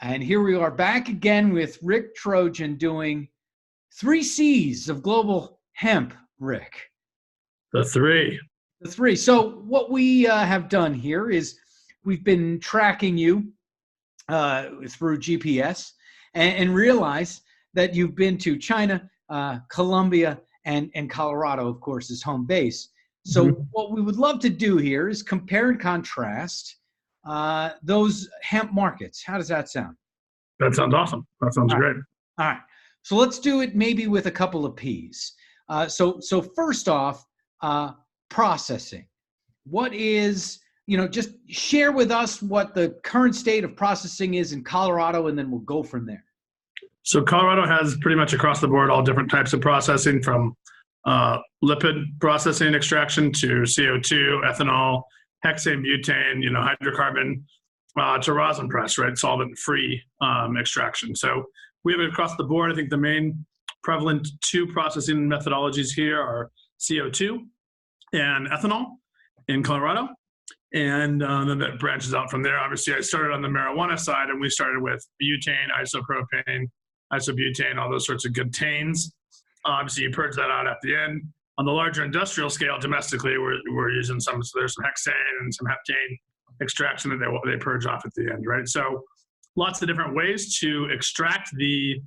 And here we are back again with Rick Trojan doing 3 C's of global hemp, Rick. The three. So what we have done here is we've been tracking you through GPS and realized that you've been to China, Colombia, and Colorado, of course, is home base. So what we would love to do here is compare and contrast those hemp markets. How does that sound? That sounds awesome. That sounds great. All right. So let's do it maybe with a couple of P's. So first off, processing. What is, just share with us what the current state of processing is in Colorado, and then we'll go from there. So Colorado has pretty much across the board all different types of processing, from lipid processing and extraction to CO2, ethanol, hexane, butane, hydrocarbon, to rosin press, right? Solvent-free extraction. So we have it across the board. I think the main prevalent 2 processing methodologies here are CO2 and ethanol in Colorado. And then that branches out from there. Obviously, I started on the marijuana side, and we started with butane, isopropane, isobutane, all those sorts of good tanes. Obviously, you purge that out at the end. On the larger industrial scale, domestically, we're using so there's some hexane and some heptane extraction that they purge off at the end, right? So lots of different ways to extract the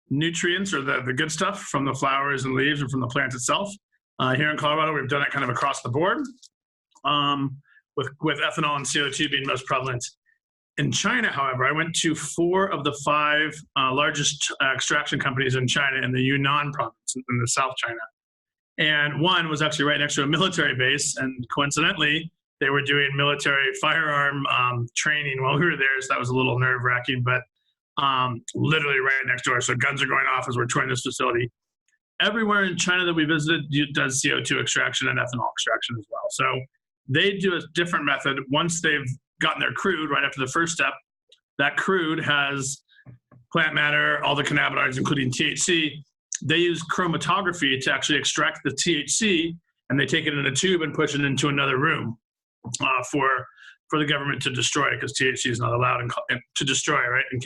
nutrients or the good stuff from the flowers and leaves and from the plant itself. Here in Colorado, we've done it kind of across the board, with ethanol and CO2 being most prevalent. In China, however, I went to 4 of the 5 largest extraction companies in China in the Yunnan province in the South China. And one was actually right next to a military base, and coincidentally, they were doing military firearm training while we were there, so that was a little nerve-wracking, but literally right next door. So guns are going off as we're touring this facility. Everywhere in China that we visited does CO2 extraction and ethanol extraction as well. So they do a different method. Once they've gotten their crude, right after the first step, that crude has plant matter, all the cannabinoids, including THC. They use chromatography to actually extract the THC, and they take it in a tube and push it into another room for the government to destroy, because THC is not allowed to destroy, right, in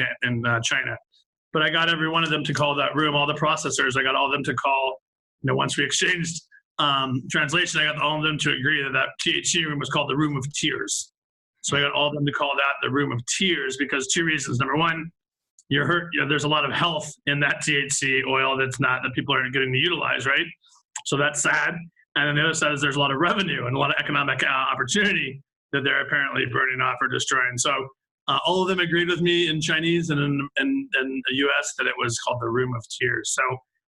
China. But I got every one of them to call that room, all the processors, I got all of them to call, once we exchanged translation, I got all of them to agree that THC room was called the room of tears. So I got all of them to call that the room of tears, because 2 reasons. Number one, you're hurt. There's a lot of health in that THC oil that people aren't getting to utilize, right? So that's sad. And then the other side is there's a lot of revenue and a lot of economic opportunity that they're apparently burning off or destroying. So all of them agreed with me in Chinese and in the US that it was called the room of tears. So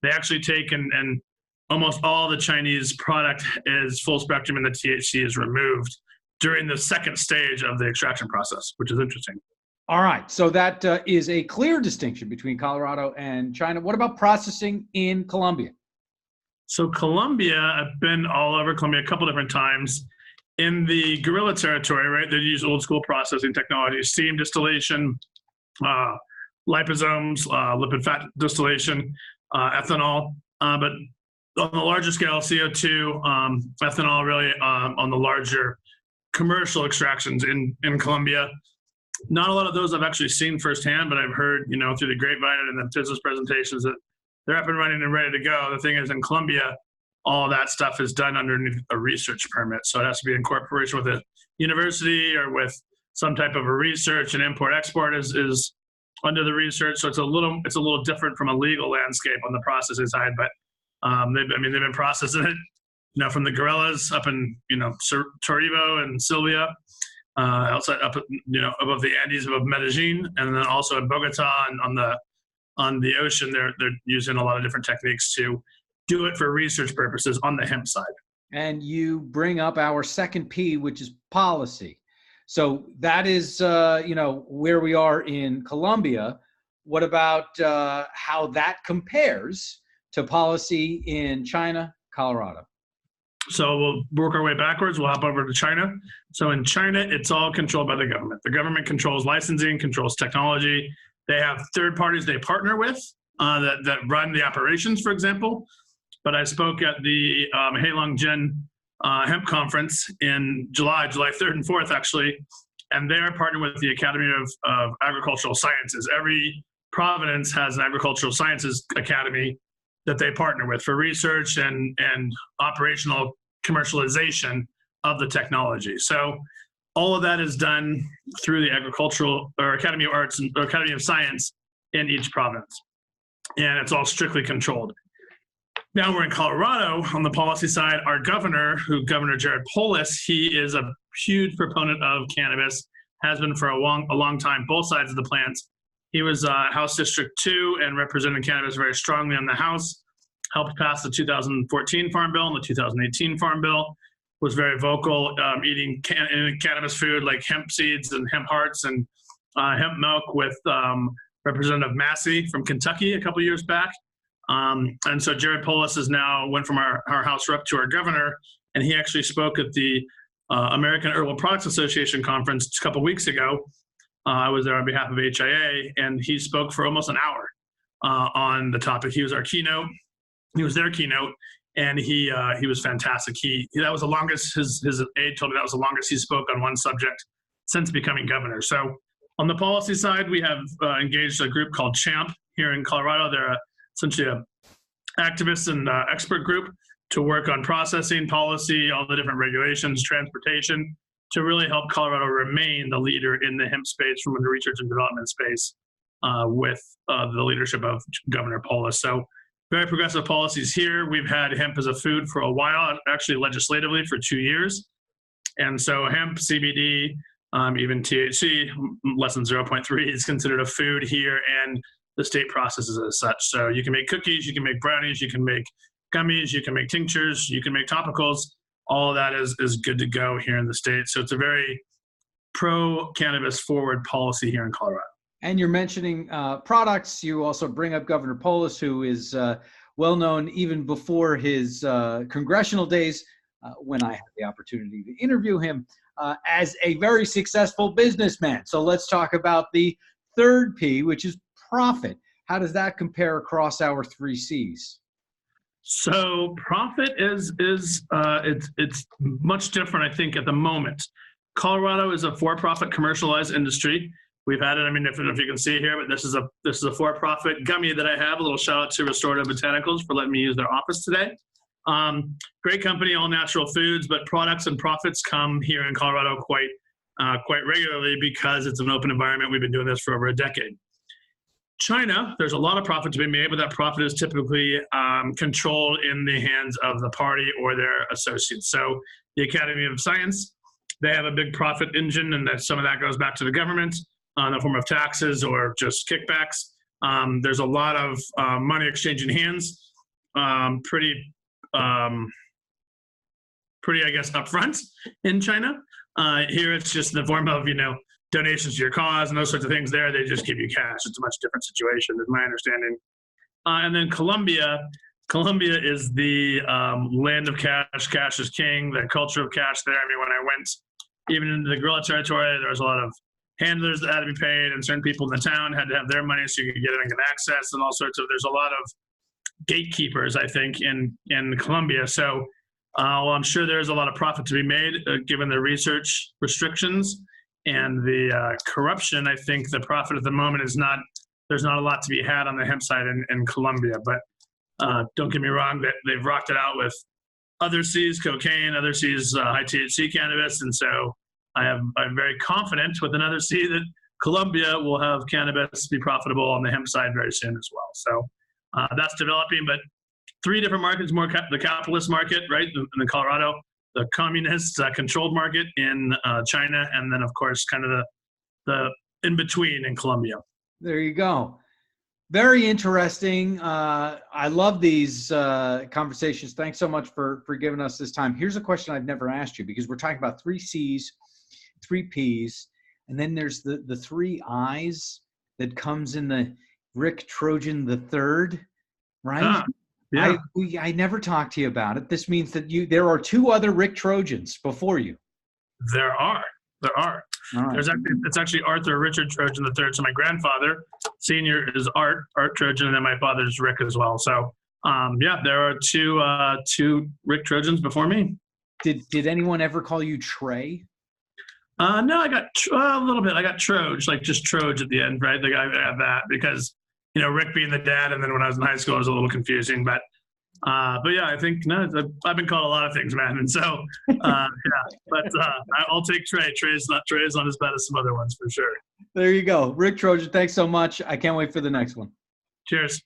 they actually take and almost all the Chinese product is full spectrum, and the THC is removed during the second stage of the extraction process, which is interesting. All right. So that is a clear distinction between Colorado and China. What about processing in Colombia? So Colombia, I've been all over Colombia a couple different times. In the guerrilla territory, right, they use old school processing technologies, steam distillation, liposomes, lipid fat distillation, ethanol. But on the larger scale, CO2, ethanol, really on the larger commercial extractions in Colombia. Not a lot of those I've actually seen firsthand, but I've heard, through the grapevine and the business presentations that they're up and running and ready to go. The thing is, in Colombia, all that stuff is done underneath a research permit. So it has to be in cooperation with a university or with some type of a research, and import-export is under the research. So it's a little different from a legal landscape on the processing side, but they've been processing it, from the guerrillas up in, Toribio and Silvia, outside up, above the Andes, above Medellin, and then also in Bogota and on the ocean, they're using a lot of different techniques to do it for research purposes on the hemp side. And you bring up our second P, which is policy. So that is, where we are in Colombia. What about how that compares to policy in China, Colorado? So we'll work our way backwards. We'll hop over to China. So in China, it's all controlled by the government. The government controls licensing, controls technology. They have third parties they partner with that run the operations, for example. But I spoke at the Heilongjiang Hemp Conference in July 3rd and 4th, actually, and they're partnered with the Academy of Agricultural Sciences. Every province has an agricultural sciences academy that they partner with for research and operational commercialization of the technology. So all of that is done through the agricultural or Academy of Arts or Academy of Science in each province. And it's all strictly controlled. Now we're in Colorado on the policy side. Our governor, Governor Jared Polis, he is a huge proponent of cannabis, has been for a long time, both sides of the plants. He was House District 2 and represented cannabis very strongly in the House, helped pass the 2014 Farm Bill and the 2018 Farm Bill, was very vocal, eating cannabis food like hemp seeds and hemp hearts and hemp milk with Representative Massey from Kentucky a couple years back. And so Jared Polis is now went from our House rep to our governor, and he actually spoke at the American Herbal Products Association conference a couple weeks ago. I was there on behalf of HIA, and he spoke for almost an hour on the topic. He was our keynote. He was their keynote, and he was fantastic. That was the longest. His aide told me that was the longest he spoke on one subject since becoming governor. So on the policy side, we have engaged a group called CHAMP here in Colorado. They're essentially an activist and expert group to work on processing, policy, all the different regulations, transportation, to really help Colorado remain the leader in the hemp space from a research and development space with the leadership of Governor Polis. So very progressive policies here. We've had hemp as a food for a while, actually legislatively for 2 years. And so hemp, CBD, even THC, less than 0.3 is considered a food here, and the state processes as such. So you can make cookies, you can make brownies, you can make gummies, you can make tinctures, you can make topicals. All of that is good to go here in the state. So it's a very pro-cannabis forward policy here in Colorado. And you're mentioning products. You also bring up Governor Polis, who is well known even before his congressional days, when I had the opportunity to interview him, as a very successful businessman. So let's talk about the third P, which is profit. How does that compare across our 3 Cs? So profit is it's much different, I think, at the moment. Colorado is a for-profit commercialized industry. We've had it. I mean, if you can see here, but this is a for-profit gummy that I have. A little shout out to Restorative Botanicals for letting me use their office today. Great company, all natural foods, but products and profits come here in Colorado quite regularly because it's an open environment. We've been doing this for over a decade. China, there's a lot of profit to be made, but that profit is typically controlled in the hands of the party or their associates. So the Academy of Science, they have a big profit engine, and that some of that goes back to the government in the form of taxes or just kickbacks. There's a lot of money exchanging hands, pretty, I guess, upfront in China. Here it's just in the form of, donations to your cause and those sorts of things. There, they just give you cash. It's a much different situation, is my understanding. And then Colombia is the land of cash. Cash is king. The culture of cash there. I mean, when I went even into the guerrilla territory, there was a lot of handlers that had to be paid, and certain people in the town had to have their money so you could get it and get access, and all sorts of. There's a lot of gatekeepers, I think, in Colombia. So while I'm sure there's a lot of profit to be made, given the research restrictions and the corruption, I think the profit at the moment is not. There's not a lot to be had on the hemp side in Colombia. But don't get me wrong, that they've rocked it out with other C's, cocaine, other C's, high THC cannabis, and so I'm very confident with another C that Colombia will have cannabis be profitable on the hemp side very soon as well. So that's developing, but 3 different markets: more the capitalist market, right, in Colorado, the communist controlled market in China, and then of course kind of the in between in Colombia. There you go. Very interesting. I love these conversations. Thanks so much for giving us this time. Here's a question I've never asked you, because we're talking about 3 C's, 3 P's, and then there's the 3 I's that comes in the Rick Trojan the third, right? Yeah. I never talked to you about it. This means that there are 2 other Rick Trojans before you. There are. Right. It's actually Arthur Richard Trojan the third. So my grandfather, senior, is Art Trojan, and then my father's Rick as well. So there are 2 Rick Trojans before me. Did anyone ever call you Trey? No, I got a little bit. I got Troj, like just Troj at the end, right? Like I have that because Rick being the dad, and then when I was in high school, it was a little confusing. But yeah, I think no, I've been called a lot of things, man, and so yeah. But I'll take Trey. Trey's not as bad as some other ones for sure. There you go, Rick Trojan. Thanks so much. I can't wait for the next one. Cheers.